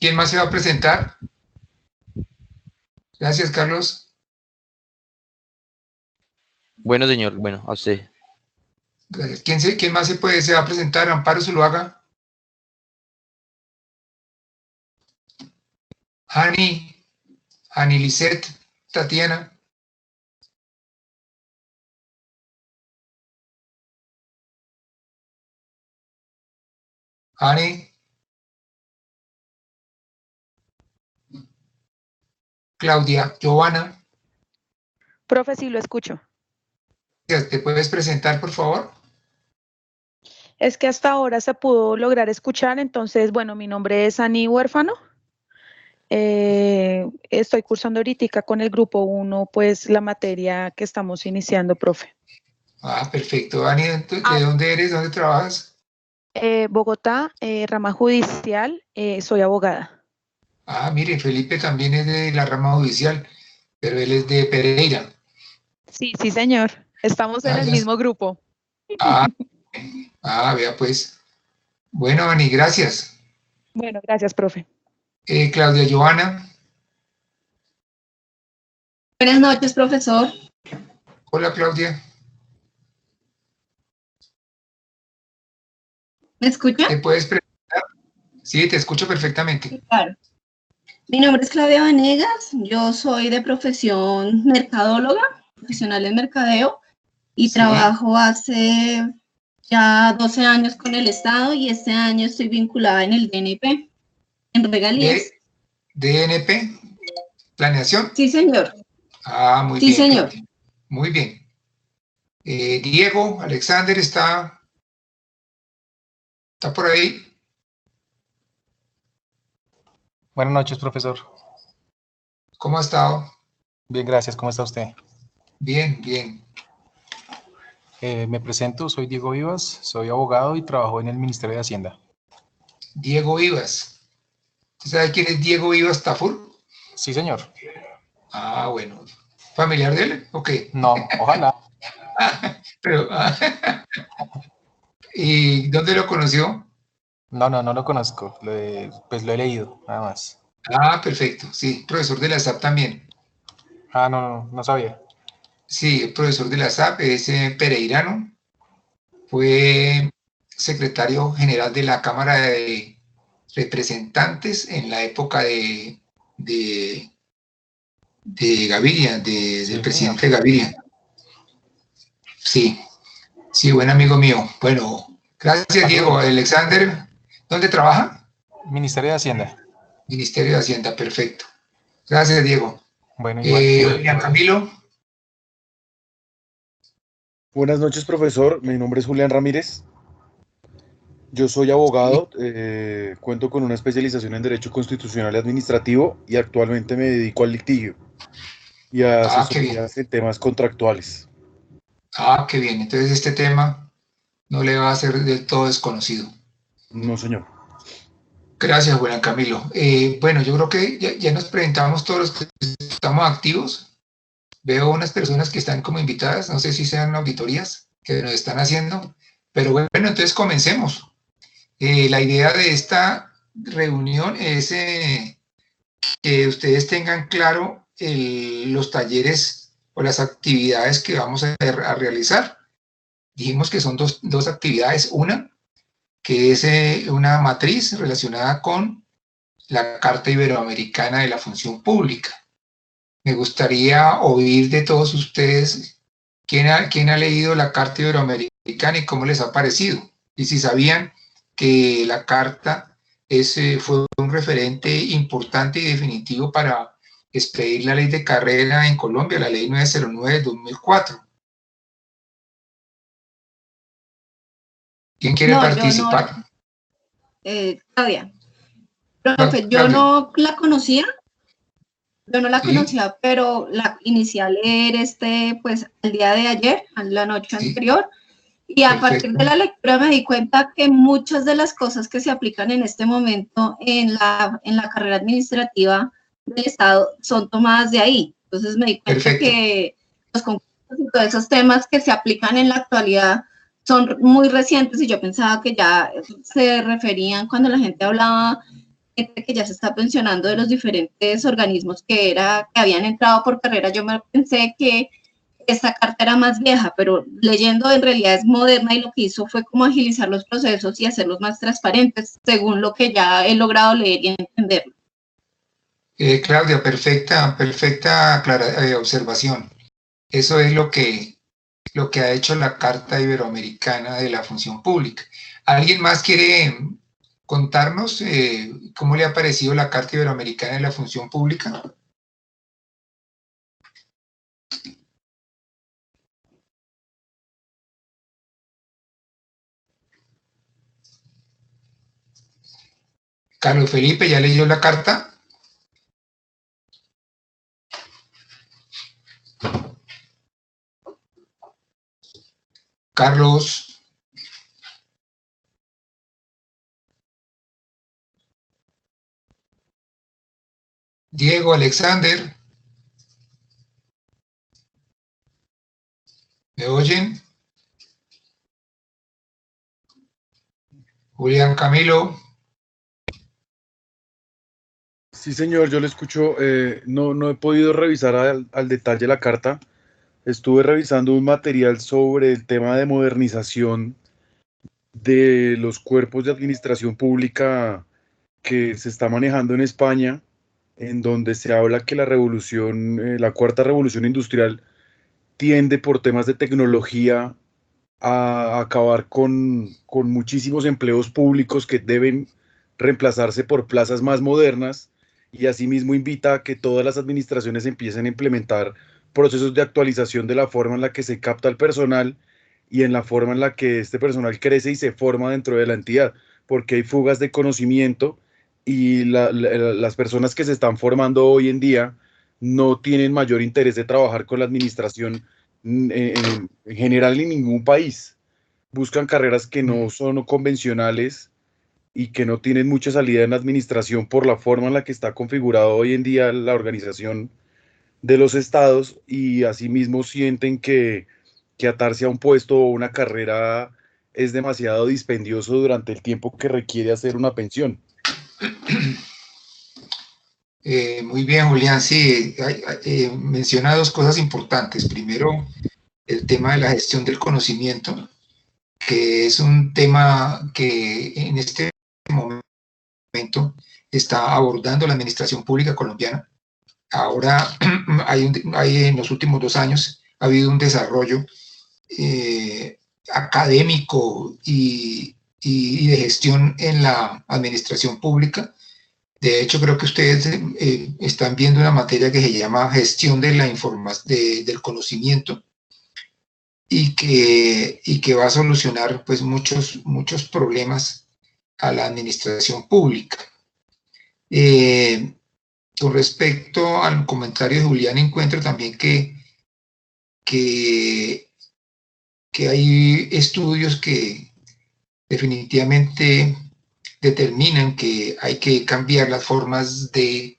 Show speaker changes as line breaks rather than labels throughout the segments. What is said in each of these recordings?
¿Quién más se va a presentar? Gracias, Carlos.
Bueno, señor, bueno, a usted.
¿Quién más se va a presentar? Amparo Zuluaga. Hani Lisset, Tatiana. Hani. Claudia, Giovanna.
Profe, sí lo escucho.
¿Te puedes presentar, por favor?
Es que hasta ahora se pudo lograr escuchar, entonces, bueno, mi nombre es Ani Huérfano. Estoy cursando ahorita con el grupo 1, pues la materia que estamos iniciando, profe.
Ah, perfecto. Ani, ¿de dónde eres? ¿Dónde trabajas?
Bogotá, rama judicial, soy abogada.
Ah, mire, Felipe también es de la rama judicial, pero él es de Pereira.
Sí, sí, señor. Estamos en el mismo grupo.
Vea pues. Bueno, Ani, gracias.
Bueno, gracias, profe.
Claudia Giovanna.
Buenas noches, profesor.
Hola, Claudia.
¿Me escucha?
¿Te puedes presentar? Sí, te escucho perfectamente.
Sí, claro. Mi nombre es Claudia Vanegas, yo soy de profesión mercadóloga, profesional en mercadeo, y
Sí.
trabajo hace ya 12 años con el Estado y este año estoy vinculada en el DNP, en regalías.
¿DNP? ¿Planeación?
Sí, señor.
Ah, muy
Sí,
bien,
señor.
Claudia. Muy bien. Diego, Alexander, ¿está por ahí?
Buenas noches, profesor.
¿Cómo ha estado?
Bien, gracias. ¿Cómo está usted?
Bien, bien.
Me presento, soy Diego Vivas, soy abogado y trabajo en el Ministerio de Hacienda.
Diego Vivas. ¿Usted sabe quién es Diego Vivas Tafur?
Sí, señor.
Ah, bueno. ¿Familiar de él? ¿O qué?
No, ojalá.
Pero, ¿y dónde lo conoció?
No lo conozco. Pues lo he leído, nada más.
Ah, perfecto. Sí, profesor de la SAP también.
Ah, no sabía.
Sí, el profesor de la SAP es pereirano. Fue secretario general de la Cámara de Representantes en la época de Gaviria, del
Sí,
presidente Gaviria. Sí, sí, buen amigo mío. Bueno, gracias, Diego.
Saludos.
Alexander, ¿dónde trabaja?
Ministerio de Hacienda.
Ministerio de Hacienda, perfecto. Gracias, Diego.
Bueno, igual.
Julián Camilo.
Buenas noches, profesor. Mi nombre es Julián Ramírez. Yo soy abogado, cuento con una especialización en Derecho Constitucional y Administrativo y actualmente me dedico al litigio y a
Ah, qué bien.
asesorías en temas contractuales.
Ah, qué bien. Entonces este tema no le va a ser del todo desconocido.
No, señor.
Gracias, Julián Camilo. Bueno, yo creo que ya nos presentamos todos los que estamos activos. Veo unas personas que están como invitadas, no sé si sean auditorías que nos están haciendo, pero bueno, entonces comencemos. La idea de esta reunión es que ustedes tengan claro los talleres o las actividades que vamos a realizar. Dijimos que son dos actividades. Una, que es una matriz relacionada con la Carta Iberoamericana de la Función Pública. Me gustaría oír de todos ustedes quién ha leído la Carta Iberoamericana y cómo les ha parecido. Y si sabían que la Carta fue un referente importante y definitivo para expedir la ley de carrera en Colombia, la ley 909 de 2004. ¿Quién quiere participar?
Yo no, Claudia. Profe,
Claudia.
yo no la conocía. Yo no la
Sí.
conocía, pero la inicié a leer pues el día de ayer, la noche anterior, y a partir de la lectura me di cuenta que muchas de las cosas que se aplican en este momento en la carrera administrativa del Estado son tomadas de ahí. Entonces me di cuenta que los concursos y todos esos temas que se aplican en la actualidad son muy recientes y yo pensaba que ya se referían cuando la gente hablaba gente que ya se está pensionando de los diferentes organismos que habían entrado por carrera. Yo me pensé que esta carta era más vieja, pero leyendo en realidad es moderna y lo que hizo fue como agilizar los procesos y hacerlos más transparentes, según lo que ya he logrado leer y entender.
Claudia, perfecta observación. Eso es lo que ha hecho la Carta Iberoamericana de la Función Pública. ¿Alguien más quiere contarnos cómo le ha parecido la Carta Iberoamericana de la Función Pública? Carlos Felipe, ¿ya leyó la carta? Carlos. Diego, Alexander. ¿Me oyen? Julián Camilo.
Sí, señor, yo le escucho. No he podido revisar al detalle la carta. Estuve revisando un material sobre el tema de modernización de los cuerpos de administración pública que se está manejando en España, en donde se habla que la cuarta revolución industrial tiende por temas de tecnología a acabar con muchísimos empleos públicos que deben reemplazarse por plazas más modernas, y asimismo invita a que todas las administraciones empiecen a implementar procesos de actualización de la forma en la que se capta el personal y en la forma en la que este personal crece y se forma dentro de la entidad, porque hay fugas de conocimiento y las personas que se están formando hoy en día no tienen mayor interés de trabajar con la administración en general en ningún país. Buscan carreras que no son convencionales y que no tienen mucha salida en la administración por la forma en la que está configurado hoy en día la organización de los estados, y asimismo sienten que atarse a un puesto o una carrera es demasiado dispendioso durante el tiempo que requiere hacer una pensión.
Muy bien, Julián. Sí, menciona dos cosas importantes. Primero, el tema de la gestión del conocimiento, que es un tema que en este momento está abordando la administración pública colombiana. Ahora hay en los últimos 2 años ha habido un desarrollo académico y de gestión en la administración pública. De hecho, creo que ustedes están viendo una materia que se llama gestión de la del conocimiento, y que va a solucionar pues muchos problemas a la administración pública. Con respecto al comentario de Julián, encuentro también que hay estudios que definitivamente determinan que hay que cambiar las formas de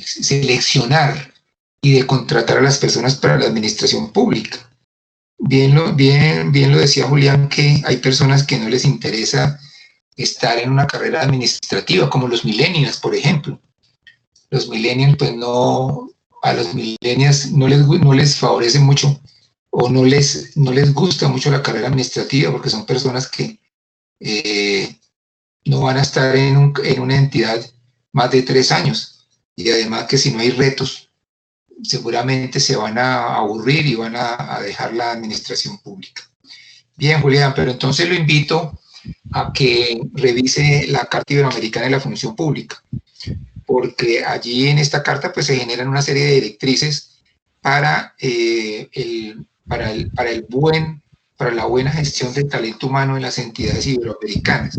seleccionar y de contratar a las personas para la administración pública. Bien lo decía Julián, que hay personas que no les interesa estar en una carrera administrativa, como los millennials, por ejemplo. Los millennials, pues a los millennials no les favorece mucho, o no les gusta mucho la carrera administrativa, porque son personas que no van a estar en una entidad más de 3 años, y además que si no hay retos, seguramente se van a aburrir y van a dejar la administración pública. Bien, Julián, pero entonces lo invito a que revise la Carta Iberoamericana de la Función Pública, porque allí en esta carta pues se generan una serie de directrices para la buena gestión del talento humano en las entidades iberoamericanas.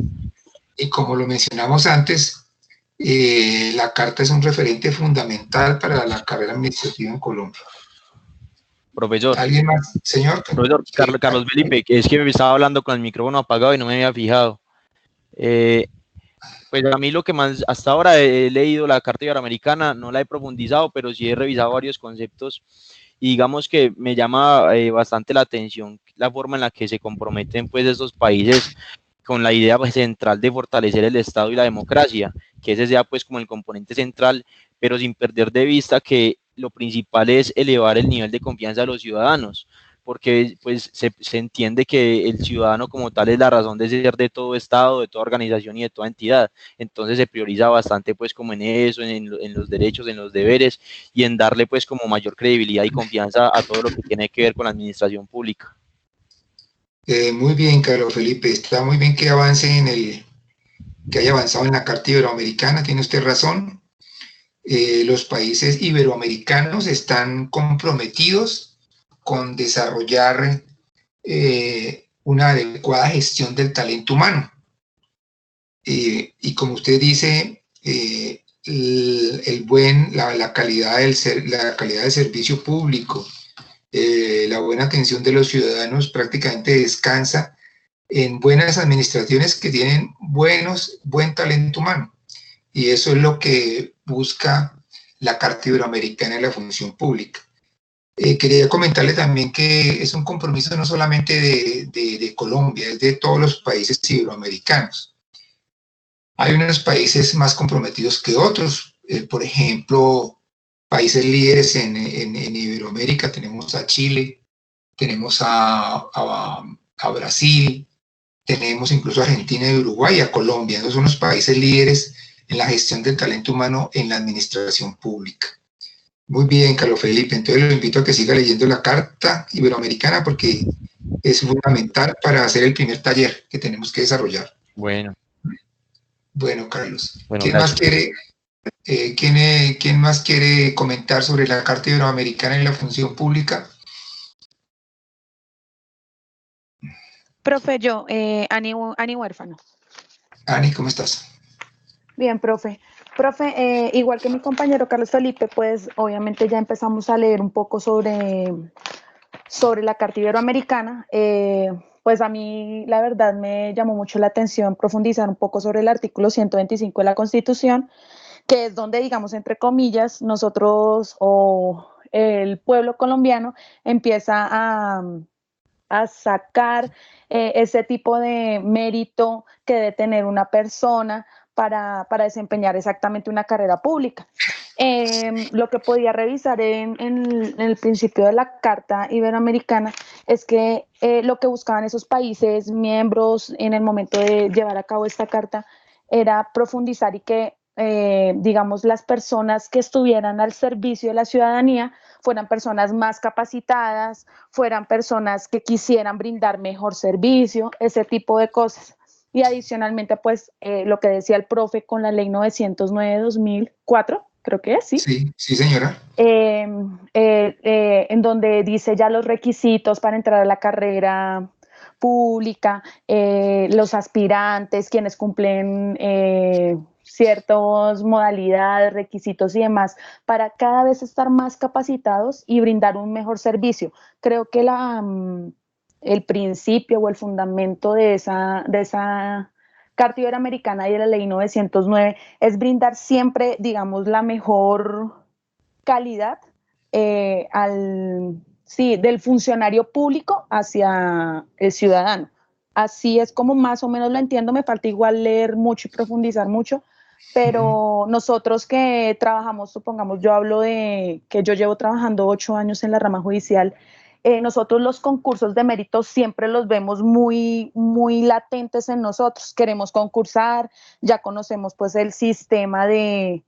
Y como lo mencionamos antes, la carta es un referente fundamental para la carrera administrativa en Colombia.
Profesor.
¿Alguien más, señor?
Profesor, Carlos Felipe, que es que me estaba hablando con el micrófono apagado y no me había fijado. Pues a mí lo que más hasta ahora he leído la Carta Iberoamericana, no la he profundizado, pero sí he revisado varios conceptos, y digamos que me llama bastante la atención la forma en la que se comprometen pues estos países con la idea pues, central de fortalecer el Estado y la democracia, que ese sea pues como el componente central, pero sin perder de vista que lo principal es elevar el nivel de confianza de los ciudadanos, porque pues se entiende que el ciudadano como tal es la razón de ser de todo Estado, de toda organización y de toda entidad. Entonces se prioriza bastante pues como en eso, en los derechos, en los deberes y en darle pues como mayor credibilidad y confianza a todo lo que tiene que ver con la administración pública.
Muy bien, Carlos Felipe, está muy bien que avance que haya avanzado en la Carta Iberoamericana, tiene usted razón. Los países iberoamericanos están comprometidos con desarrollar una adecuada gestión del talento humano. Y como usted dice, la calidad del servicio público, la buena atención de los ciudadanos prácticamente descansa en buenas administraciones que tienen buen talento humano. Y eso es lo que busca la Carta Iberoamericana de la Función Pública. Quería comentarle también que es un compromiso no solamente de Colombia, es de todos los países iberoamericanos. Hay unos países más comprometidos que otros, por ejemplo, países líderes en Iberoamérica, tenemos a Chile, tenemos a Brasil, tenemos incluso a Argentina y Uruguay, a Colombia. Esos son los países líderes en la gestión del talento humano en la administración pública. Muy bien, Carlos Felipe. Entonces lo invito a que siga leyendo la Carta Iberoamericana porque es fundamental para hacer el primer taller que tenemos que desarrollar.
Bueno,
Carlos.
Bueno,
¿Quién más quiere, quién más quiere comentar sobre la Carta Iberoamericana y la Función Pública?
Profe, yo, Ani Huérfano.
Ani, ¿cómo estás?
Bien, profe. Profe, igual que mi compañero Carlos Felipe, pues obviamente ya empezamos a leer un poco sobre la Carta Iberoamericana. Pues a mí la verdad me llamó mucho la atención profundizar un poco sobre el artículo 125 de la Constitución, que es donde, digamos, entre comillas, nosotros o el pueblo colombiano empieza a sacar ese tipo de mérito que debe tener una persona para desempeñar exactamente una carrera pública. Lo que podía revisar en el principio de la Carta Iberoamericana es que lo que buscaban esos países miembros en el momento de llevar a cabo esta carta era profundizar y que, digamos, las personas que estuvieran al servicio de la ciudadanía fueran personas más capacitadas, fueran personas que quisieran brindar mejor servicio, ese tipo de cosas. Y adicionalmente, pues, lo que decía el profe con la ley 909 de 2004, creo que es, ¿sí?
Sí, señora.
En donde dice ya los requisitos para entrar a la carrera pública, los aspirantes, quienes cumplen ciertas modalidades, requisitos y demás, para cada vez estar más capacitados y brindar un mejor servicio. Creo que el principio o el fundamento de esa Carta Iberoamericana y de la Ley 909 es brindar siempre, digamos, la mejor calidad del funcionario público hacia el ciudadano. Así es como más o menos lo entiendo, me falta igual leer mucho y profundizar mucho, pero nosotros que trabajamos, supongamos, yo hablo de que yo llevo trabajando 8 años en la rama judicial, nosotros los concursos de mérito siempre los vemos muy, muy latentes en nosotros, queremos concursar, ya conocemos pues el sistema de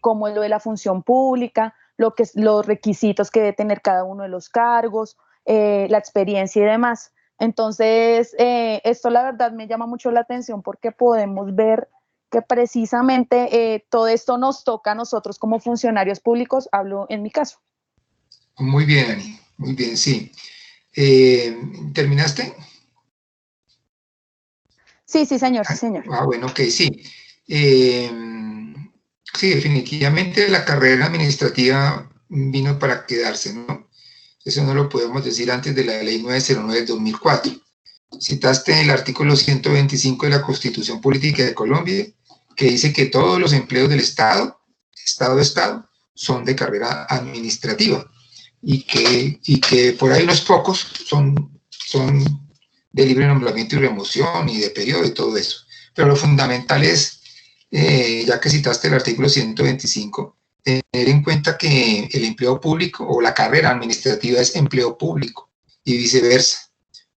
cómo es lo de la función pública, los requisitos que debe tener cada uno de los cargos, la experiencia y demás. Entonces, esto la verdad me llama mucho la atención porque podemos ver que precisamente todo esto nos toca a nosotros como funcionarios públicos, hablo en mi caso.
Muy bien, Ani, muy bien, sí. ¿Terminaste?
Sí, señor, sí, señor.
Bueno, ok, sí. Sí, definitivamente la carrera administrativa vino para quedarse, ¿no? Eso no lo podemos decir antes de la ley 909 del 2004. Citaste el artículo 125 de la Constitución Política de Colombia, que dice que todos los empleos del Estado, son de carrera administrativa y que por ahí unos pocos son de libre nombramiento y remoción y de periodo y todo eso. Pero lo fundamental es, ya que citaste el artículo 125, tener en cuenta que el empleo público o la carrera administrativa es empleo público y viceversa.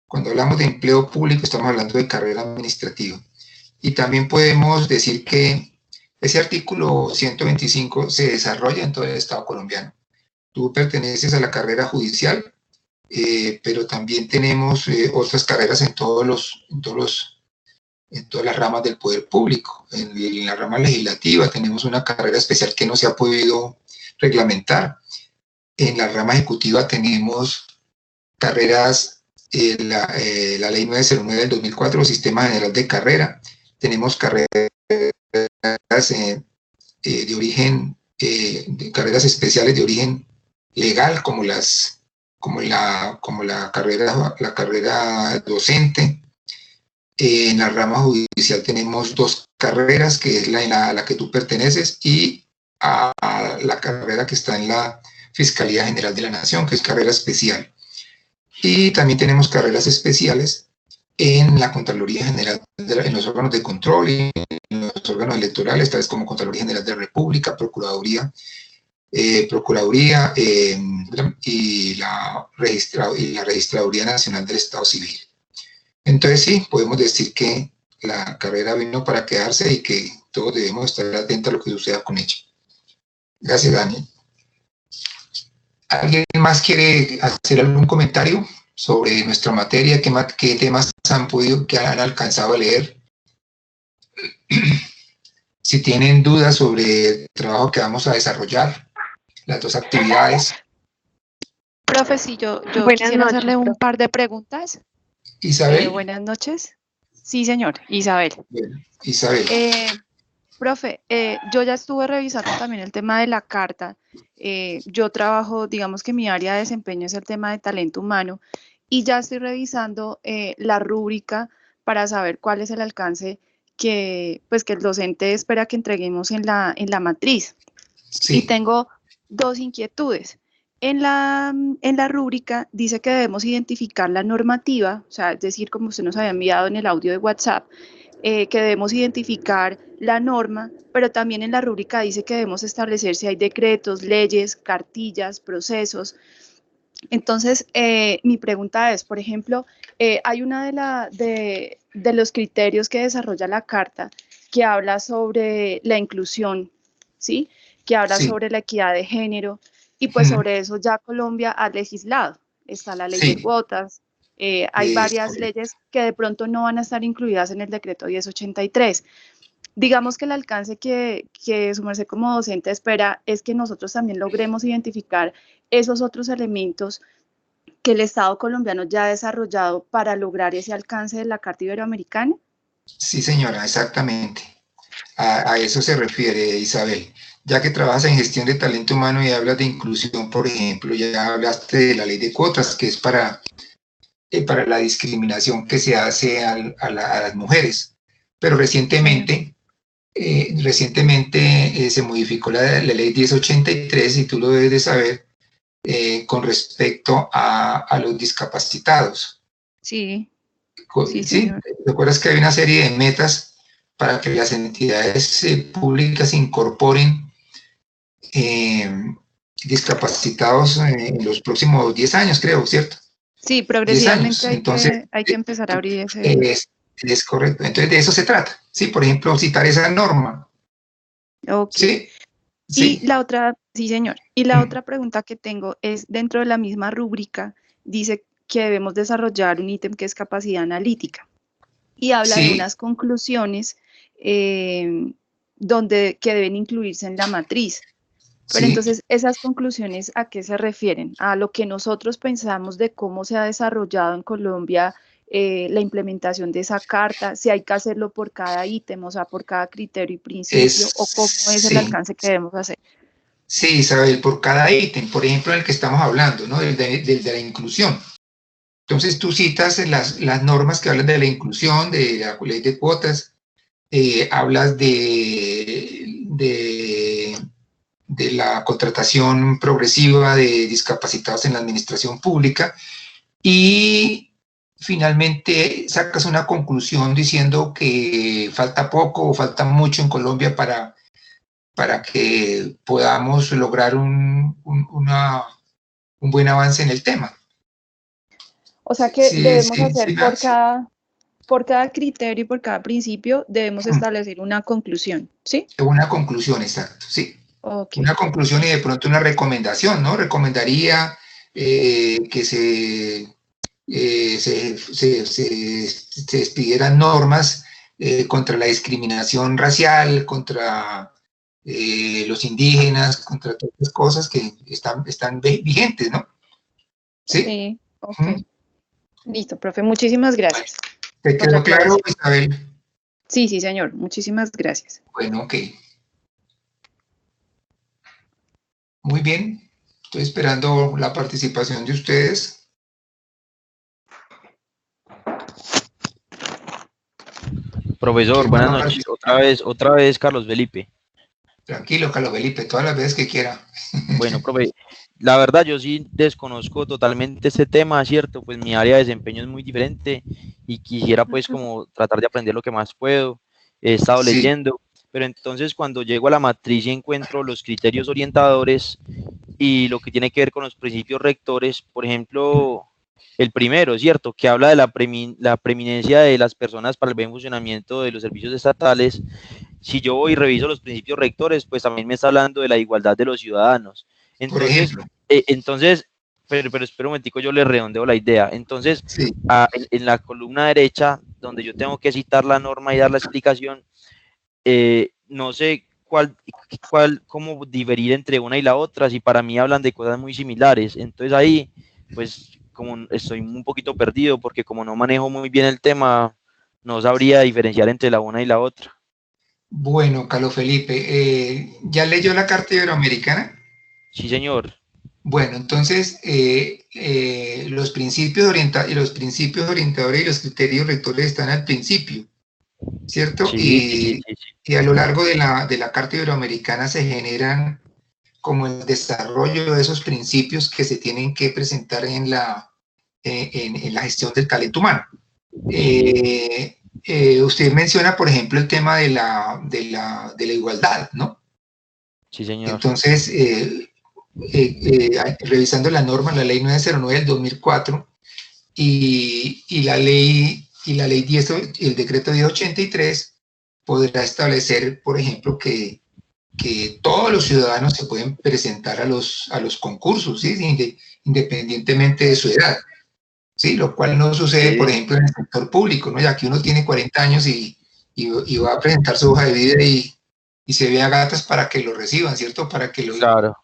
Cuando hablamos de empleo público estamos hablando de carrera administrativa. Y también podemos decir que ese artículo 125 se desarrolla en todo el Estado colombiano. Tú perteneces a la carrera judicial, pero también tenemos otras carreras en todas las ramas del poder público. En la rama legislativa tenemos una carrera especial que no se ha podido reglamentar. En la rama ejecutiva tenemos carreras, la ley 909 del 2004, el Sistema General de Carrera. Tenemos carreras de origen, carreras especiales de origen legal, como la carrera docente. En la rama judicial tenemos dos carreras, que es la a la que tú perteneces, y a la carrera que está en la Fiscalía General de la Nación, que es carrera especial. Y también tenemos carreras especiales en la Contraloría General, en los órganos de control y en los órganos electorales, tales como Contraloría General de la República, Procuraduría, y la Registraduría Nacional del Estado Civil. Entonces sí, podemos decir que la carrera vino para quedarse y que todos debemos estar atentos a lo que suceda con ella. Gracias, Dani. ¿Alguien más quiere hacer algún comentario sobre nuestra materia? ¿Qué temas que han alcanzado a leer? Si tienen dudas sobre el trabajo que vamos a desarrollar, las dos actividades.
Profe, sí, yo quisiera hacerle un par de preguntas.
Isabel.
Buenas noches. Sí, señor, Isabel.
Bueno, Isabel.
Profe, yo ya estuve revisando también el tema de la carta. Yo trabajo, digamos que mi área de desempeño es el tema de talento humano y ya estoy revisando la rúbrica para saber cuál es el alcance que el docente espera que entreguemos en la matriz. Sí. Y tengo dos inquietudes. En la rúbrica dice que debemos identificar la normativa, o sea, es decir, como usted nos había enviado en el audio de WhatsApp, que debemos identificar la norma, pero también en la rúbrica dice que debemos establecer si hay decretos, leyes, cartillas, procesos. Entonces, mi pregunta es, por ejemplo, hay una de los criterios que desarrolla la Carta que habla sobre la inclusión, ¿sí? Que habla sobre la equidad de género, y pues sobre eso ya Colombia ha legislado. Está la ley de cuotas, hay varias leyes que de pronto no van a estar incluidas en el decreto 1083. Digamos que el alcance que su merced como docente espera es que nosotros también logremos identificar esos otros elementos que el Estado colombiano ya ha desarrollado para lograr ese alcance de la Carta Iberoamericana.
Sí, señora, exactamente. A eso se refiere, Isabel. Ya que trabajas en gestión de talento humano y hablas de inclusión, por ejemplo, ya hablaste de la ley de cuotas, que es para la discriminación que se hace a las mujeres. Pero recientemente se modificó la ley 1083, y tú lo debes de saber, con respecto a los discapacitados.
Sí.
¿Sí? ¿Recuerdas que hay una serie de metas para que las entidades públicas incorporen discapacitados en los próximos 10 años, creo, ¿cierto?
Sí, progresivamente hay que empezar a abrir ese...
Es correcto. Entonces, de eso se trata. Sí, por ejemplo, citar esa norma.
Ok.
Sí.
Y la otra, sí, señor. Y la otra pregunta que tengo es, dentro de la misma rúbrica, dice que debemos desarrollar un ítem que es capacidad analítica. Y habla de unas conclusiones que deben incluirse en la matriz. Pero entonces, ¿esas conclusiones a qué se refieren? A lo que nosotros pensamos de cómo se ha desarrollado en Colombia la implementación de esa carta, si hay que hacerlo por cada ítem, o sea, por cada criterio y principio, o cómo es el alcance que debemos hacer.
Sí, Isabel, por cada ítem, por ejemplo, en el que estamos hablando, ¿no? Del de la inclusión. Entonces, tú citas las normas que hablan de la inclusión, de la ley de cuotas, hablas de la contratación progresiva de discapacitados en la administración pública, y finalmente sacas una conclusión diciendo que falta poco o falta mucho en Colombia para que podamos lograr un buen avance en el tema.
O sea que
Sí,
debemos
sí,
hacer
sí,
por cada criterio y por cada principio debemos establecer una conclusión, ¿sí?
una conclusión, exacto, sí.
Ok.
Una conclusión y de pronto una recomendación, ¿no? Recomendaría que se expidieran normas contra la discriminación racial, contra los indígenas, contra todas las cosas que están vigentes, ¿no? ¿Sí?
Sí, ok. Listo, profe, muchísimas gracias.
¿Te quedó claro, Isabel?
Sí, sí, señor, muchísimas gracias.
Bueno, ok. Muy bien, estoy esperando la participación de ustedes.
Profesor, buenas noches. Otra vez, Carlos Felipe.
Tranquilo, Carlos Felipe, todas las veces que quiera.
Bueno, profe, la verdad yo sí desconozco totalmente este tema, ¿cierto? Pues mi área de desempeño es muy diferente y quisiera pues como tratar de aprender lo que más puedo. He estado leyendo, pero entonces cuando llego a la matriz y encuentro los criterios orientadores y lo que tiene que ver con los principios rectores, por ejemplo, el primero, ¿cierto? Que habla de la preeminencia de las personas para el buen funcionamiento de los servicios estatales. Si yo voy y reviso los principios rectores, pues también me está hablando de la igualdad de los ciudadanos. Entonces, pero espera un momentico, yo le redondeo la idea. Entonces, en la columna derecha, donde yo tengo que citar la norma y dar la explicación, no sé cómo diferir entre una y la otra, si para mí hablan de cosas muy similares. Entonces ahí, pues, como estoy un poquito perdido, porque como no manejo muy bien el tema, no sabría diferenciar entre la una y la otra.
Bueno, Carlos Felipe, ¿ya leyó la Carta Iberoamericana?
Sí, señor.
Bueno, entonces, los principios orientadores y los criterios rectores están al principio, ¿cierto?
Sí.
Y a lo largo de la Carta Iberoamericana se generan como el desarrollo de esos principios que se tienen que presentar en la gestión del talento humano. Usted menciona, por ejemplo, el tema de la igualdad, ¿no?
Sí, señor.
Entonces, revisando la norma, la ley 909 del 2004 y la ley 10, el decreto 1083 podrá establecer, por ejemplo, que todos los ciudadanos se pueden presentar a los concursos, ¿sí? Independientemente de su edad, ¿sí? Lo cual no sucede, por ejemplo, en el sector público, ¿no? Ya que uno tiene 40 años y va a presentar su hoja de vida y se ve a gatas para que lo reciban, ¿cierto? Para que lo...
Claro.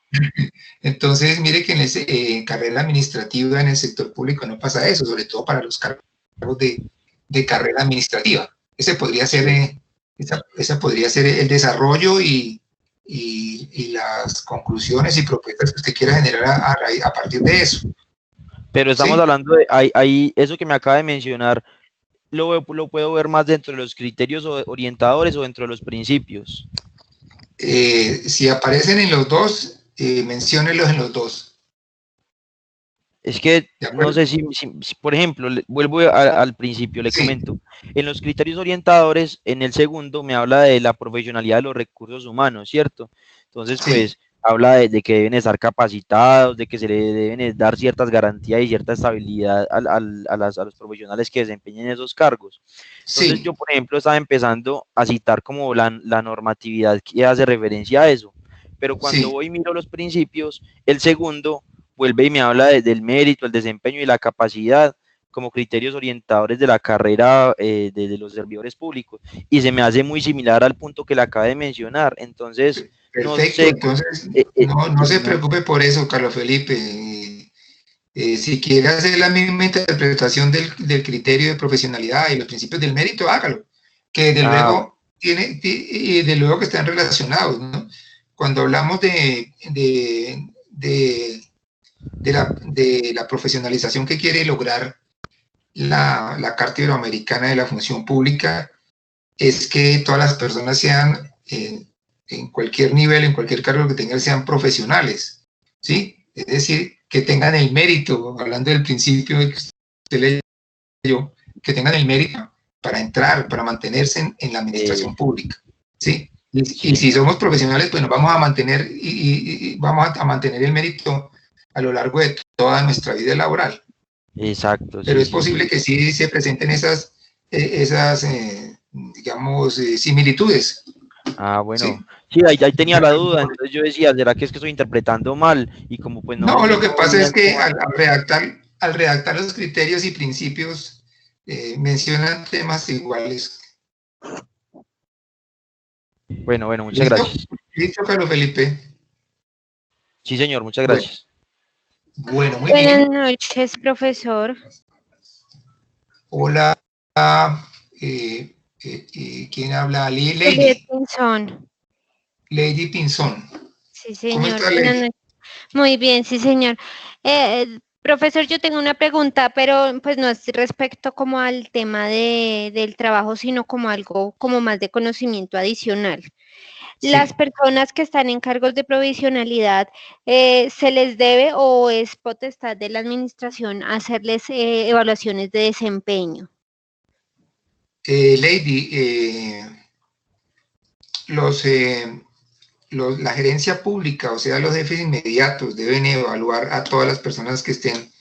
Entonces, mire que en carrera administrativa en el sector público no pasa eso, sobre todo para los cargos de carrera administrativa. Ese podría ser, esa podría ser el desarrollo y las conclusiones y propuestas que usted quiera generar a partir de eso.
Pero estamos hablando de ahí, eso que me acaba de mencionar, lo puedo ver más dentro de los criterios orientadores o dentro de los principios.
Si aparecen en los dos, menciónelos en los dos.
Es que no sé si por ejemplo, vuelvo al principio, le comento. En los criterios orientadores, en el segundo, me habla de la profesionalidad de los recursos humanos, ¿cierto? Entonces, pues, habla de que deben estar capacitados, de que se le deben dar ciertas garantías y cierta estabilidad a los profesionales que desempeñen esos cargos. Entonces, yo, por ejemplo, estaba empezando a citar como la normatividad que hace referencia a eso. Pero cuando voy y miro los principios, el segundo vuelve y me habla del mérito, el desempeño y la capacidad como criterios orientadores de la carrera de los servidores públicos, y se me hace muy similar al punto que le acabé de mencionar. Entonces,
perfecto, entonces no se preocupe por eso, Carlos Felipe. Si quiere hacer la misma interpretación del criterio de profesionalidad y los principios del mérito, hágalo, que desde luego de luego que están relacionados, ¿no? Cuando hablamos de la profesionalización que quiere lograr la Carta Iberoamericana de la Función Pública, es que todas las personas sean, en cualquier nivel, en cualquier cargo que tengan, sean profesionales, ¿sí? Es decir, que tengan el mérito, hablando del principio que usted le yo, que tengan el mérito para entrar, para mantenerse en la administración pública, ¿sí? Y si somos profesionales, pues nos vamos a mantener y vamos a mantener el mérito a lo largo de toda nuestra vida laboral.
Exacto.
Pero es posible que sí se presenten esas digamos, similitudes.
Ah, bueno.
Sí,
Sí, ahí tenía la duda, entonces yo decía, ¿será que es que estoy interpretando mal? Y como pues no...
No, lo que pasa es que al redactar los criterios y principios, mencionan temas iguales.
Bueno, muchas gracias.
Listo, Carlos Felipe.
Sí, señor, muchas gracias.
Bueno, muy bien.
Buenas noches, profesor.
Hola, ¿quién habla?
Lady Pinzón.
Lady Pinzón.
Sí, señor.
¿Cómo está, Lady?
Muy bien, sí, señor. Profesor, yo tengo una pregunta, pero pues no es respecto como al tema del trabajo, sino como algo como más de conocimiento adicional.
Sí.
Las personas que están en cargos de provisionalidad, ¿se les debe o es potestad de la administración hacerles evaluaciones de desempeño?
Lady, la gerencia pública, o sea, los jefes inmediatos, deben evaluar a todas las personas que estén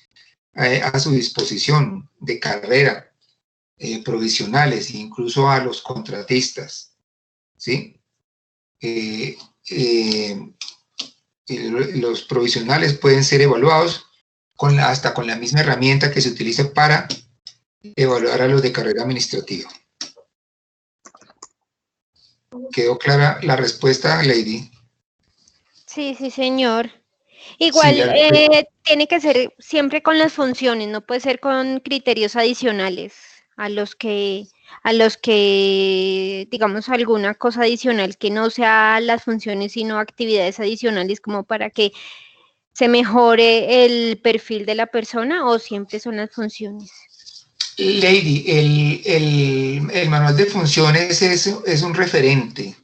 a su disposición de carrera, provisionales, incluso a los contratistas, ¿sí? Los provisionales pueden ser evaluados hasta con la misma herramienta que se utiliza para evaluar a los de carrera administrativa. ¿Quedó clara la respuesta, Lady?
Sí, sí, señor. Igual,
Sí,
tiene que ser siempre con las funciones, no puede ser con criterios adicionales a los que, digamos, alguna cosa adicional que no sea las funciones, sino actividades adicionales como para que se mejore el perfil de la persona, o siempre son las funciones.
Lady, el manual de funciones es un referente,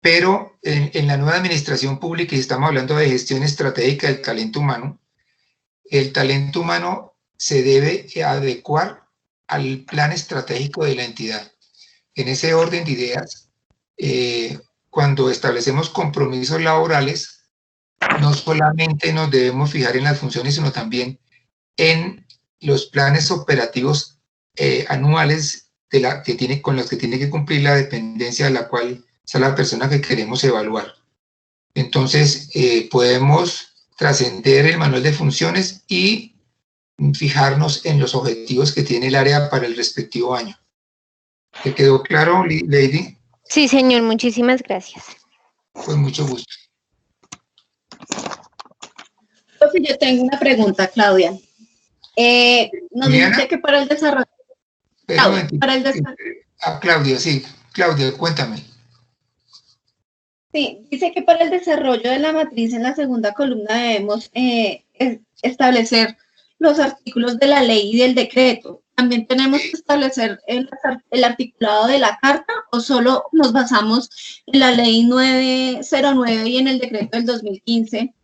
pero en la nueva administración pública, y estamos hablando de gestión estratégica del talento humano, el talento humano se debe adecuar al plan estratégico de la entidad. En ese orden de ideas, cuando establecemos compromisos laborales, no solamente nos debemos fijar en las funciones, sino también en los planes operativos anuales con los que tiene que cumplir la dependencia de la cual sea la persona que queremos evaluar. Entonces, podemos trascender el manual de funciones y fijarnos en los objetivos que tiene el área para el respectivo año. ¿Te quedó claro, Lady?
Sí, señor, muchísimas gracias.
Con mucho gusto.
Yo tengo una pregunta, Claudia. Nos dice que para el desarrollo...
Claudia, sí. Claudia, cuéntame.
Sí, dice que para el desarrollo de la matriz en la segunda columna debemos establecer los artículos de la ley y del decreto. ¿También tenemos que establecer el articulado de la carta o solo nos basamos en la ley 909 y en el decreto del 2015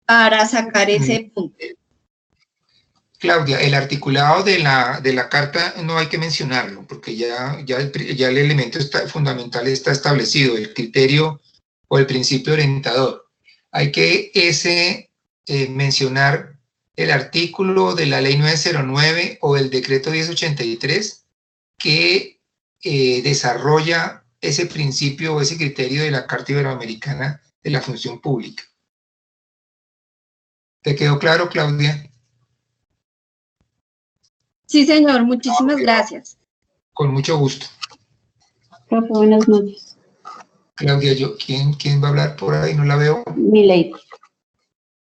para sacar ese punto?
Claudia, el articulado de la carta no hay que mencionarlo, porque ya el elemento fundamental está establecido, el criterio o el principio orientador. Hay que mencionar el artículo de la ley 909 o el decreto 1083 que desarrolla ese principio o ese criterio de la Carta Iberoamericana de la Función Pública. ¿Te quedó claro, Claudia?
Sí, señor, muchísimas gracias.
Con mucho gusto.
Profe, buenas noches.
Claudia, ¿quién va a hablar por ahí? No la veo.
Milady.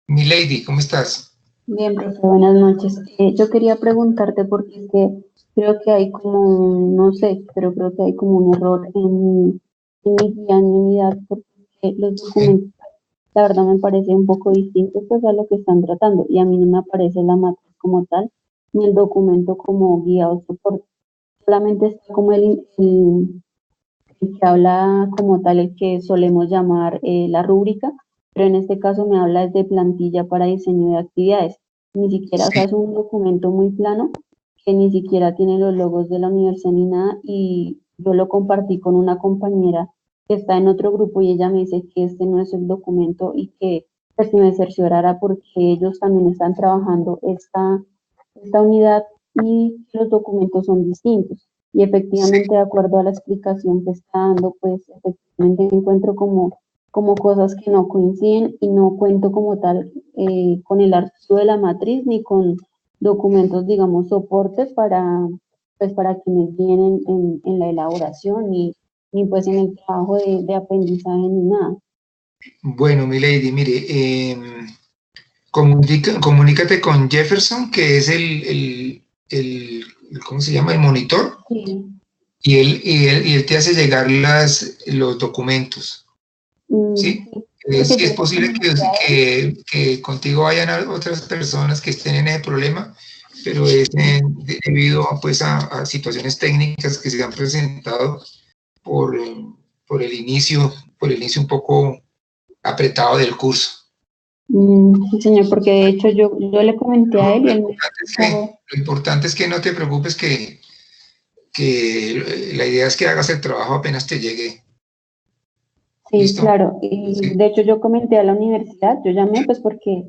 Milady, ¿cómo estás?
Bien, profe, buenas noches. Yo quería preguntarte porque es que creo que hay como, no sé, pero creo que hay como un error en mi guía, en mi unidad, porque los documentos, la verdad me parece un poco distinto pues a lo que están tratando, y a mí no me aparece la matriz como tal, ni el documento como guía o soporte. Solamente está como el que habla como tal, el que solemos llamar la rúbrica, pero en este caso me habla de plantilla para diseño de actividades. Ni siquiera, o sea, es un documento muy plano que ni siquiera tiene los logos de la universidad ni nada, y yo lo compartí con una compañera que está en otro grupo y ella me dice que este no es el documento y que pues, me cerciorara porque ellos también están trabajando esta unidad y los documentos son distintos. Y efectivamente, de acuerdo a la explicación que está dando, pues efectivamente encuentro como cosas que no coinciden y no cuento como tal con el archivo de la matriz ni con documentos, digamos, soportes pues, para que me guíen en la elaboración ni pues en el trabajo de aprendizaje ni nada.
Bueno, mi lady, mire, comunícate con Jefferson, que es ¿cómo se llama? El monitor,
Sí.
y él te hace llegar los documentos, ¿sí? Sí, es posible que contigo vayan otras personas que estén en ese problema, pero es debido pues, a situaciones técnicas que se han presentado por el inicio un poco apretado del curso.
Sí, señor, porque de hecho yo le comenté a él y él me dijo,
lo importante es que no te preocupes, que la idea es que hagas el trabajo apenas te llegue.
sí,
¿Listo?
claro, y de hecho yo comenté a la universidad, yo llamé pues porque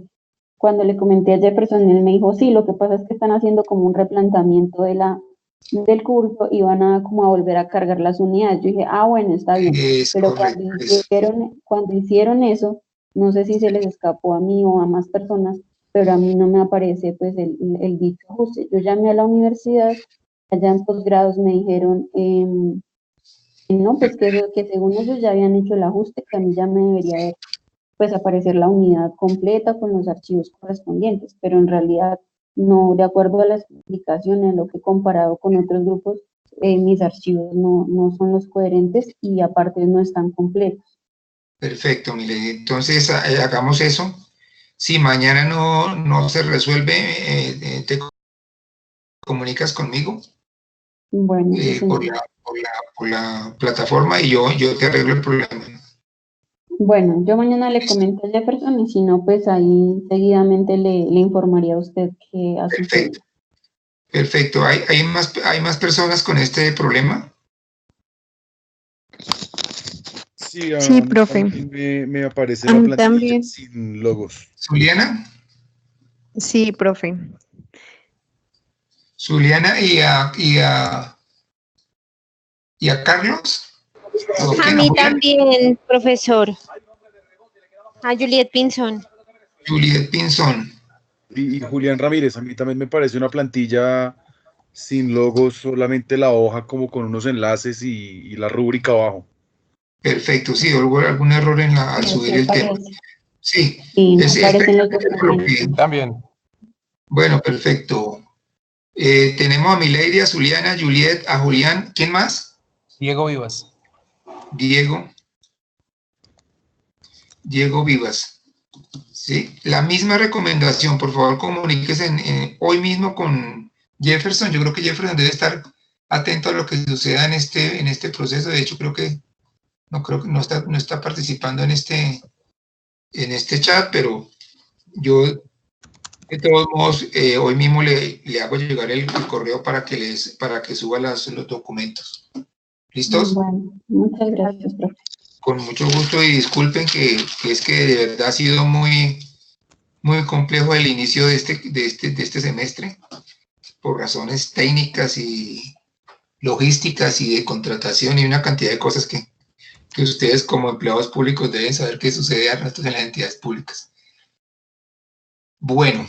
cuando le comenté a Jefferson, él me dijo, sí, lo que pasa es que están haciendo como un replanteamiento del curso y van a como a volver a cargar las unidades. Yo dije, bueno, está bien,
Es
pero
correcto.
cuando hicieron eso, no sé si se les escapó a mí o a más personas, pero a mí no me aparece pues el dicho ajuste. Yo llamé a la universidad, allá en posgrados me dijeron, no, pues que según ellos ya habían hecho el ajuste, que a mí ya me debería pues aparecer la unidad completa con los archivos correspondientes, pero en realidad no, de acuerdo a las explicaciones, lo que he comparado con otros grupos, mis archivos no son los coherentes y aparte no están completos.
Perfecto, mi lady. Entonces, hagamos eso. Si mañana no se resuelve, te comunicas conmigo
Bueno, sí,
por
señor.
la plataforma y yo te arreglo el problema.
Bueno, yo mañana le comento a Jefferson y si no, pues ahí seguidamente le informaría a usted qué ha sucedido.
Perfecto. ¿Hay más personas con este problema?
Sí,
Sí,
a mí
profe.
también me aparece
A
la
mí
plantilla
también.
sin logos.
¿Zuliana?
Sí, profe.
¿Zuliana y a Carlos? ¿O
A
quién? ¿A
mí
Julián?
también, profesor. A Juliet Pinzón.
Juliet Pinzón.
Y Julián Ramírez, a mí también me parece una plantilla sin logos, solamente la hoja como con unos enlaces y la rúbrica abajo.
Perfecto, sí, hubo algún error al subir el tema. Sí,
Sí, no
es
aparecen los
prácticamente lo que...
También.
Bueno, perfecto. Tenemos a Milady, a Zuliana, a Juliet, a Julián. ¿Quién más?
Diego Vivas.
Diego Vivas. Sí, la misma recomendación, por favor, comuníquese hoy mismo con Jefferson. Yo creo que Jefferson debe estar atento a lo que suceda en este proceso. De hecho, creo que no está participando en este chat, pero yo, de todos modos, hoy mismo le hago llegar el correo para que suba los documentos. ¿Listos?
Bueno, muchas gracias, profe.
Con mucho gusto y disculpen que es que de verdad ha sido muy, muy complejo el inicio de este semestre por razones técnicas y logísticas y de contratación y una cantidad de cosas que ustedes como empleados públicos deben saber qué sucede a nosotros en las entidades públicas. Bueno,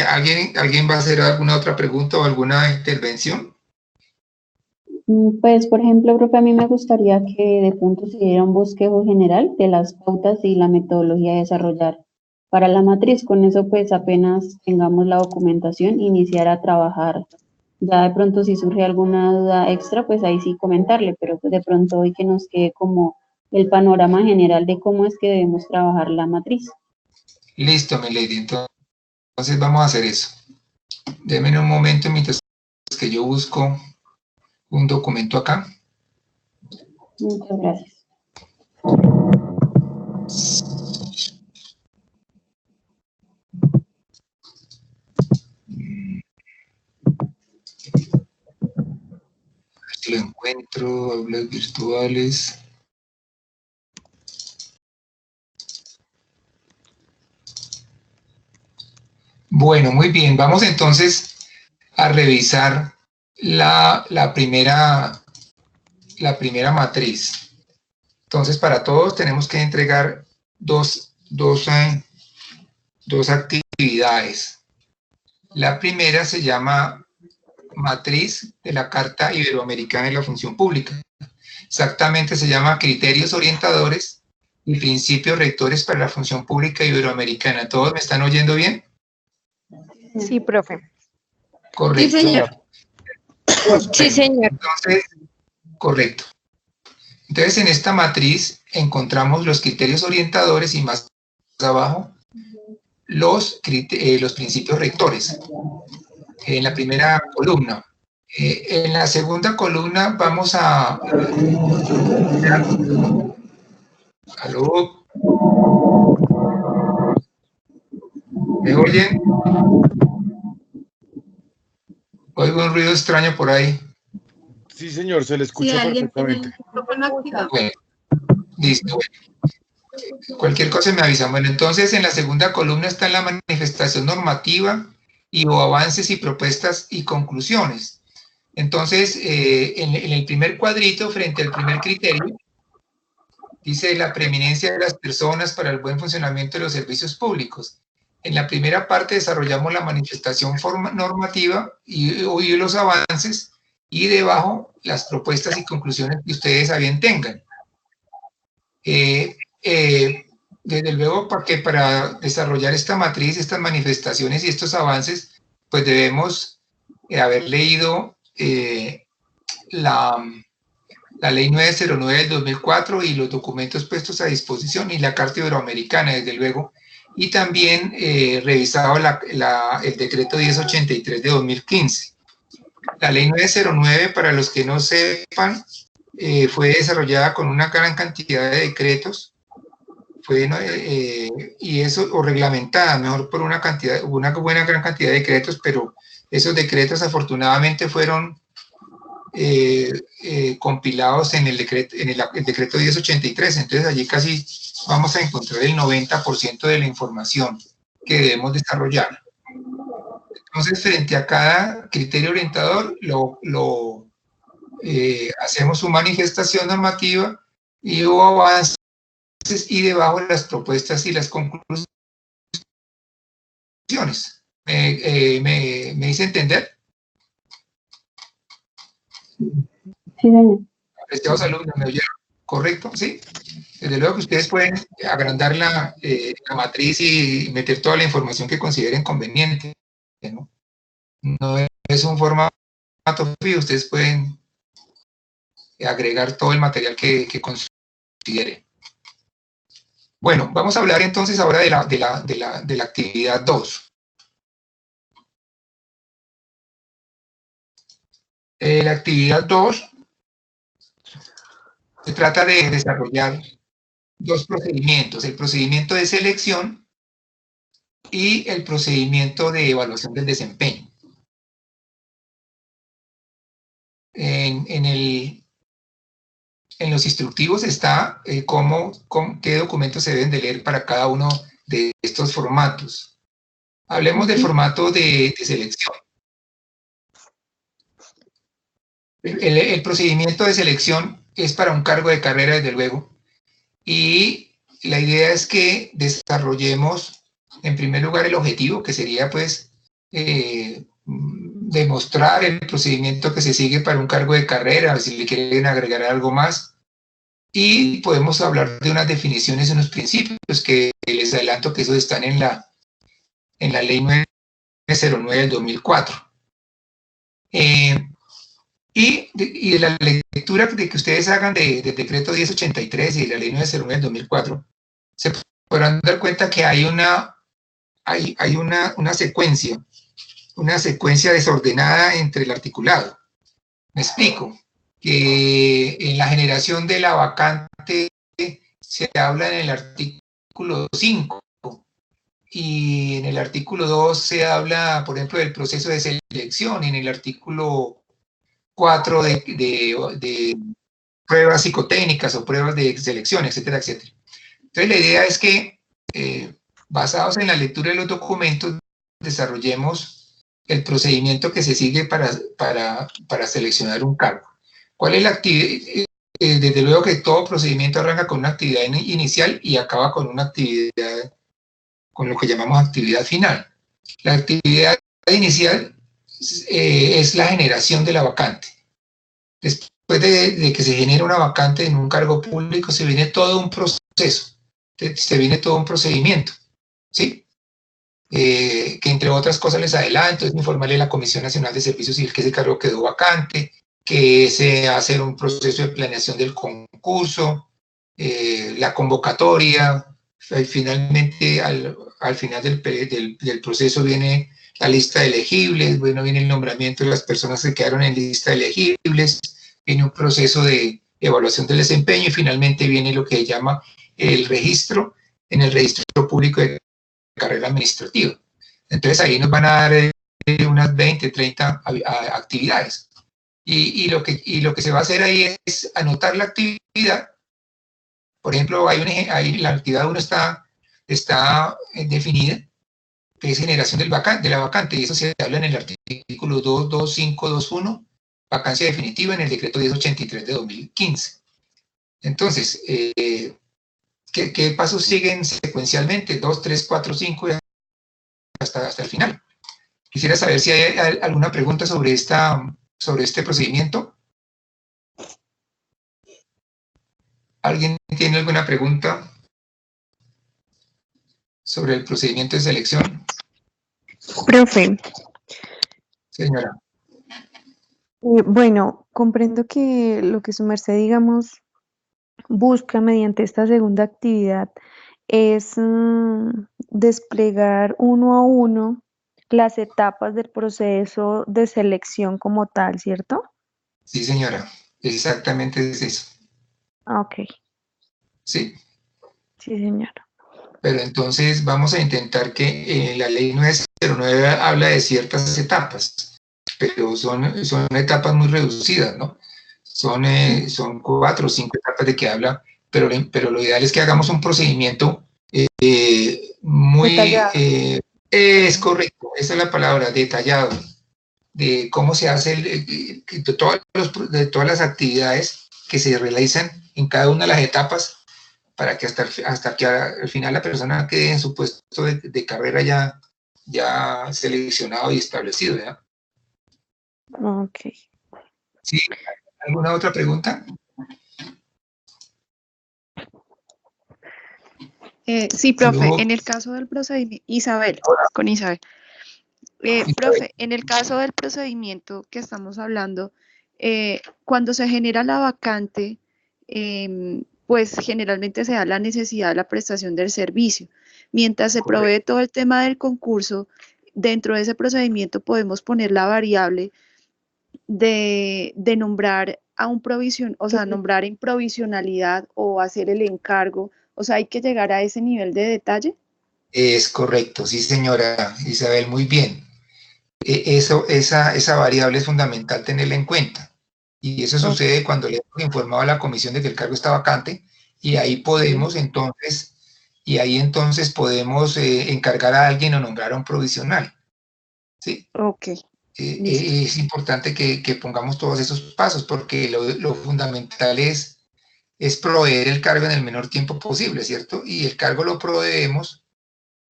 ¿alguien va a hacer alguna otra pregunta o alguna intervención?
Pues, por ejemplo, profe, a mí me gustaría que de pronto se diera un bosquejo general de las pautas y la metodología a desarrollar para la matriz. Con eso, pues, apenas tengamos la documentación, iniciar a trabajar. Ya de pronto, si surge alguna duda extra, pues ahí sí comentarle, pero pues, de pronto hoy que nos quede como el panorama general de cómo es que debemos trabajar la matriz.
Listo, mi lady. Entonces vamos a hacer eso. Denme un momento mientras que yo busco un documento acá.
Muchas gracias.
si lo encuentro, aulas virtuales. Bueno, muy bien, vamos entonces a revisar la primera matriz. Entonces, para todos tenemos que entregar dos actividades. La primera se llama Matriz de la Carta Iberoamericana de la Función Pública. Exactamente se llama Criterios Orientadores y Principios Rectores para la Función Pública Iberoamericana. ¿Todos me están oyendo bien?
Sí, profe.
Correcto.
Sí, señor.
Sí, señor.
Entonces, correcto. Entonces, en esta matriz encontramos los criterios orientadores y más abajo los principios rectores. En la primera columna. En la segunda columna vamos a... ¿Aló? ¿Me oyen? Oigo un ruido extraño por ahí.
Sí, señor, se le escucha perfectamente.
Bueno, listo. Cualquier cosa me avisan. Bueno, entonces en la segunda columna está la manifestación normativa y o avances y propuestas y conclusiones. Entonces, en el primer cuadrito, frente al primer criterio, dice la preeminencia de las personas para el buen funcionamiento de los servicios públicos. En la primera parte desarrollamos la manifestación normativa y los avances, y debajo las propuestas y conclusiones que ustedes a bien tengan. Desde luego, porque para desarrollar esta matriz, estas manifestaciones y estos avances, pues debemos haber leído la Ley 909 del 2004 y los documentos puestos a disposición y la Carta Iberoamericana, desde luego, y también revisado el Decreto 1083 de 2015. La Ley 909, para los que no sepan, fue desarrollada con una gran cantidad de decretos, y eso, o reglamentada, mejor por una gran cantidad de decretos, pero esos decretos afortunadamente fueron compilados en el decreto 1083, entonces allí casi vamos a encontrar el 90% de la información que debemos desarrollar. Entonces, frente a cada criterio orientador, hacemos su manifestación normativa y hubo avances, y debajo las propuestas y las conclusiones. ¿Me hice entender?
Sí, señor.
Apreciados alumnos, ¿me oyeron? ¿Correcto? ¿Sí? Desde luego que ustedes pueden agrandar la matriz y meter toda la información que consideren conveniente, ¿no? No es un formato frío, ustedes pueden agregar todo el material que consideren. Bueno, vamos a hablar entonces ahora de la actividad 2. La actividad 2 se trata de desarrollar dos procedimientos, el procedimiento de selección y el procedimiento de evaluación del desempeño. En los instructivos está qué documentos se deben de leer para cada uno de estos formatos. Hablemos del formato de selección. El procedimiento de selección es para un cargo de carrera, desde luego, y la idea es que desarrollemos, en primer lugar, el objetivo, que sería, pues, demostrar el procedimiento que se sigue para un cargo de carrera, si le quieren agregar algo más, y podemos hablar de unas definiciones y unos principios, que les adelanto que esos están en la Ley 909 del 2004. Y de la lectura de que ustedes hagan del decreto 1083 y de la ley 909 del 2004, se podrán dar cuenta que hay una secuencia desordenada entre el articulado. Me explico, que en la generación de la vacante se habla en el artículo 5, y en el artículo 2 se habla, por ejemplo, del proceso de selección, y en el artículo 4 de pruebas psicotécnicas o pruebas de selección, etcétera, etcétera. Entonces, la idea es que, basados en la lectura de los documentos, desarrollemos el procedimiento que se sigue para seleccionar un cargo. ¿Cuál es la actividad? Desde luego que todo procedimiento arranca con una actividad inicial y acaba con una actividad, con lo que llamamos actividad final. La actividad inicial es la generación de la vacante. Después de que se genera una vacante en un cargo público, se viene todo un proceso, se viene todo un procedimiento, ¿sí? Que entre otras cosas les adelanto, es informarle a la Comisión Nacional de Servicio Civil que ese cargo quedó vacante, que se hace un proceso de planeación del concurso, la convocatoria, finalmente al final del proceso viene la lista de elegibles, bueno, viene el nombramiento de las personas que quedaron en lista de elegibles, viene un proceso de evaluación del desempeño y finalmente viene lo que se llama el registro en el registro público de carrera administrativa. Entonces ahí nos van a dar unas 20, 30 actividades. Y lo que se va a hacer ahí es anotar la actividad. Por ejemplo, ahí la actividad 1 está definida, que es generación de la vacante, y eso se habla en el artículo 22521, vacancia definitiva en el decreto 1083 de 2015. Entonces, ¿qué pasos siguen secuencialmente? 2, 3, 4, 5 hasta el final. Quisiera saber si hay alguna pregunta sobre este procedimiento. ¿Alguien tiene alguna pregunta sobre el procedimiento de selección?
Profe.
Señora.
Bueno, comprendo que lo que su merced, digamos, busca mediante esta segunda actividad es desplegar uno a uno las etapas del proceso de selección como tal, ¿cierto?
Sí, señora, exactamente es eso.
Ah, ok.
Sí.
Sí, señora.
Pero entonces vamos a intentar que la ley 909 habla de ciertas etapas, pero son etapas muy reducidas, ¿no? Son 4 o 5 etapas de que habla, pero lo ideal es que hagamos un procedimiento muy...
Detallado.
Es correcto, esa es la palabra, detallado, de cómo se hace, de todas las actividades que se realizan en cada una de las etapas, para que hasta que al final la persona quede en su puesto de carrera ya seleccionado y establecido, ¿ya?
Ok.
¿Sí? ¿Alguna otra pregunta?
Sí, profe, en el caso del procedimiento, Isabel, con Isabel. Profe, en el caso del procedimiento que estamos hablando, cuando se genera la vacante, pues generalmente se da la necesidad de la prestación del servicio. Mientras se provee todo el tema del concurso, dentro de ese procedimiento podemos poner la variable de nombrar a un o sea, nombrar en provisionalidad o hacer el encargo. O sea, hay que llegar a ese nivel de detalle.
Es correcto, sí, señora Isabel, muy bien. Esa variable es fundamental tenerla en cuenta. Y eso sucede cuando le hemos informado a la comisión de que el cargo está vacante, y ahí podemos entonces, podemos encargar a alguien o nombrar a un provisional. ¿Sí?
Ok.
Es importante que pongamos todos esos pasos, porque lo fundamental es proveer el cargo en el menor tiempo posible, ¿cierto? Y el cargo lo proveemos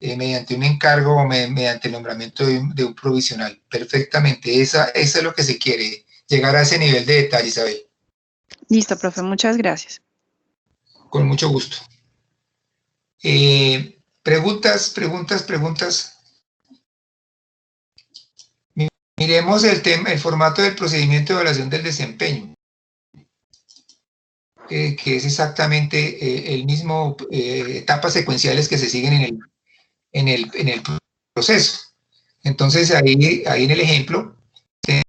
mediante un encargo o mediante el nombramiento de un provisional. Perfectamente, eso es lo que se quiere, llegar a ese nivel de detalle, Isabel.
Listo, profe, muchas gracias.
Con mucho gusto. Preguntas. Miremos el formato del procedimiento de evaluación del desempeño, que es exactamente el mismo, etapas secuenciales que se siguen en el proceso. Entonces, ahí en el ejemplo,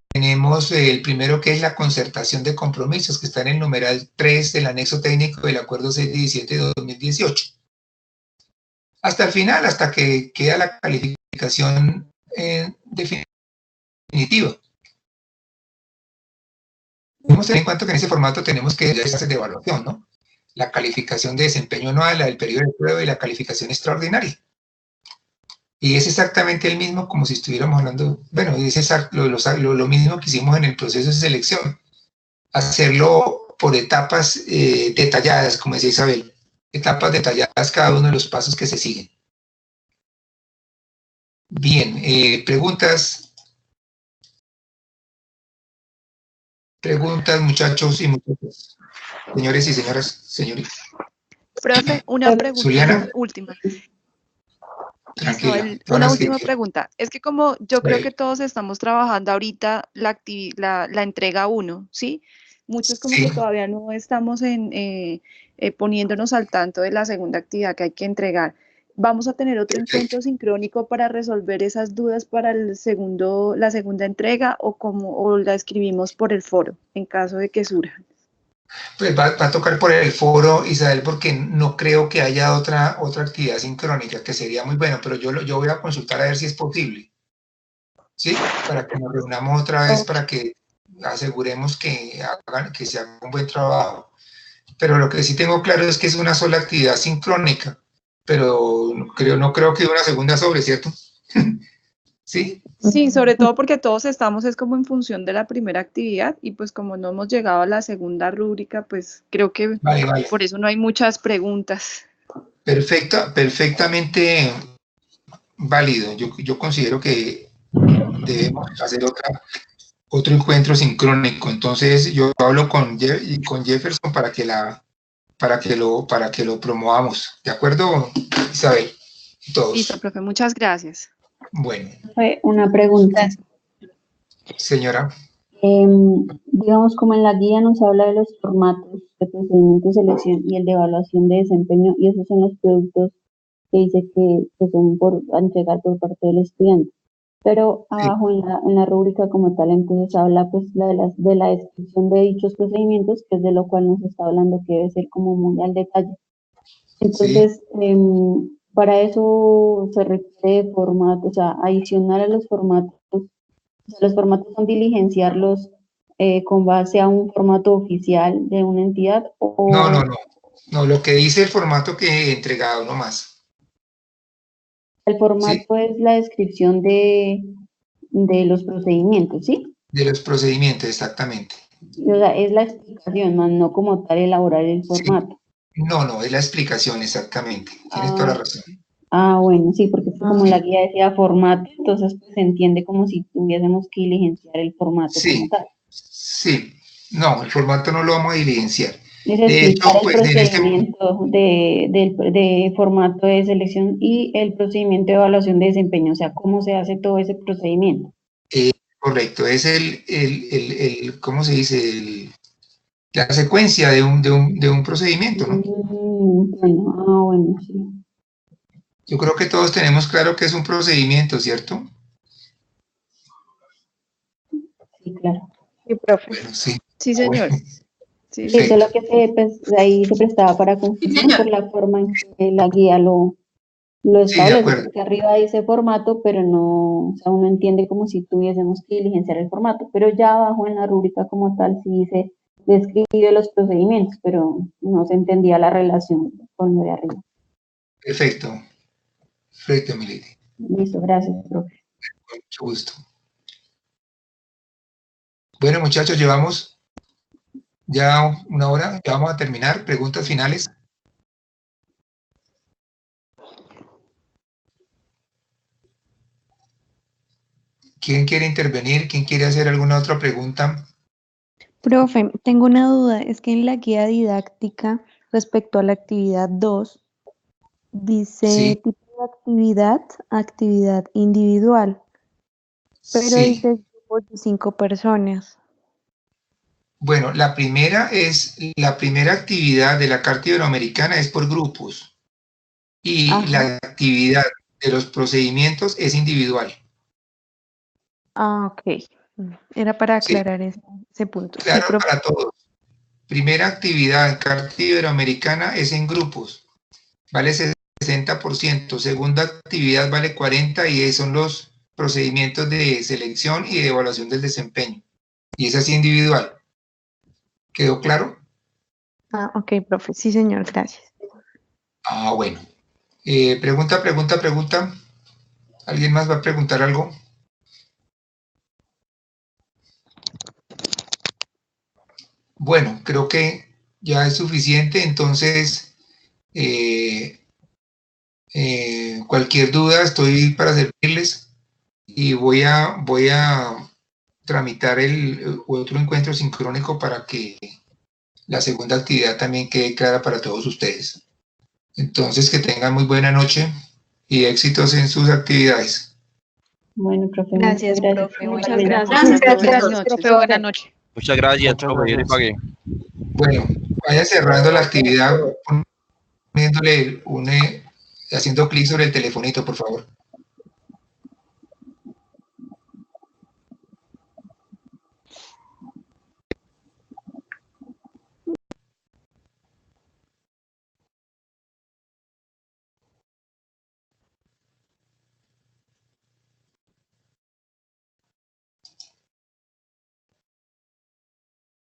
tenemos el primero, que es la concertación de compromisos, que está en el numeral 3 del anexo técnico del acuerdo 617 de 2018. Hasta el final, hasta que queda la calificación definitiva. Debemos tener en cuenta que en ese formato tenemos que dar clases de evaluación, ¿no? La calificación de desempeño anual, la del periodo de prueba y la calificación extraordinaria. Y es exactamente el mismo como si estuviéramos hablando, bueno, es lo mismo que hicimos en el proceso de selección. Hacerlo por etapas detalladas, como decía Isabel, etapas detalladas cada uno de los pasos que se siguen. Bien, preguntas, muchachos y muchachas, señores y señoras, señoritas.
Profe, una pregunta
Zuliana.
última.
Tranquila.
Listo, una última pregunta. Es que como yo creo que todos estamos trabajando ahorita la entrega 1, ¿sí? Muchos como que todavía no estamos poniéndonos al tanto de la segunda actividad que hay que entregar. ¿Vamos a tener otro encuentro sincrónico para resolver esas dudas para la segunda entrega o la escribimos por el foro en caso de que surjan?
Pues va a tocar por el foro, Isabel, porque no creo que haya otra actividad sincrónica, que sería muy bueno, pero yo voy a consultar a ver si es posible, ¿sí? Para que nos reunamos otra vez, para que aseguremos que se haga un buen trabajo. Pero lo que sí tengo claro es que es una sola actividad sincrónica, pero no creo que una segunda sobre, ¿cierto? ¿Sí?
Sí, sobre todo porque todos estamos es como en función de la primera actividad y pues como no hemos llegado a la segunda rúbrica, pues creo que
Vale.
por eso no hay muchas preguntas.
Perfectamente válido. Yo considero que debemos hacer otro encuentro sincrónico. Entonces yo hablo con Jefferson para que lo promovamos. ¿De acuerdo, Isabel? Todos.
Listo, profe, muchas gracias.
Bueno.
Una pregunta.
Señora.
Digamos, como en la guía nos habla de los formatos de procedimiento de selección y el de evaluación de desempeño, y esos son los productos que dice que son a entregar por parte del estudiante. Pero abajo en la rúbrica como tal, entonces habla pues de la descripción de dichos procedimientos, que es de lo cual nos está hablando, que debe ser como muy al detalle. Entonces, para eso se requiere formato, o sea, adicional a los formatos. Los formatos son diligenciarlos con base a un formato oficial de una entidad o...
No, lo que dice el formato que he entregado, no más.
El formato es la descripción de los procedimientos, ¿sí?
De los procedimientos, exactamente.
O sea, es la explicación, no como tal elaborar el formato.
No, es la explicación, exactamente. Tienes toda la razón.
Bueno, sí, porque como la guía decía formato, entonces pues, se entiende como si tuviésemos que diligenciar el formato como tal.
Sí, no, el formato no lo vamos a diligenciar.
Es explicar el procedimiento de formato de selección y el procedimiento de evaluación de desempeño, o sea, cómo se hace todo ese procedimiento.
Correcto, es ¿cómo se dice? La secuencia de un procedimiento, ¿no?
Bueno, sí.
Yo creo que todos tenemos claro que es un procedimiento, ¿cierto?
Sí, claro.
Sí, profe.
Bueno, sí.
Sí, señor.
Bueno.
Sí, solo que ahí se prestaba para confusión por la forma en que la guía lo establece, porque arriba dice formato, pero no, o sea, uno entiende como si tuviésemos que diligenciar el formato, pero ya abajo en la rúbrica como tal sí dice, describe los procedimientos, pero no se entendía la relación con lo de arriba.
Perfecto, Milady.
Listo, gracias, profe.
Con mucho gusto. Bueno, muchachos, llevamos ya una hora, ya vamos a terminar. ¿Preguntas finales? ¿Quién quiere intervenir? ¿Quién quiere hacer alguna otra pregunta?
Profe, tengo una duda. Es que en la guía didáctica respecto a la actividad 2, dice tipo de actividad individual, pero dice grupos de 5 personas.
Bueno, la primera actividad de la Carta Iberoamericana es por grupos y la actividad de los procedimientos es individual.
Ok. Era para aclarar ese punto.
Claro,
sí,
para todos. Primera actividad en Carta Iberoamericana es en grupos, vale 60%. Segunda actividad vale 40% y son los procedimientos de selección y de evaluación del desempeño. Y es así individual. ¿Quedó claro?
Ah, ok, profe. Sí, señor, gracias.
Ah, bueno. Pregunta. ¿Alguien más va a preguntar algo? Bueno, creo que ya es suficiente, entonces cualquier duda estoy para servirles y voy a tramitar el otro encuentro sincrónico para que la segunda actividad también quede clara para todos ustedes. Entonces, que tengan muy buena noche y éxitos en sus actividades.
Bueno, profe,
Gracias,
muchas
profe.
gracias.
Muchas gracias.
Gracias,
Buenas
profe.
noches, profe. Buenas noches.
Muchas gracias,
Muchas
profe. Yo le
gracias.
pagué.
Bueno, vaya cerrando la actividad poniéndole haciendo clic sobre el telefonito, por favor.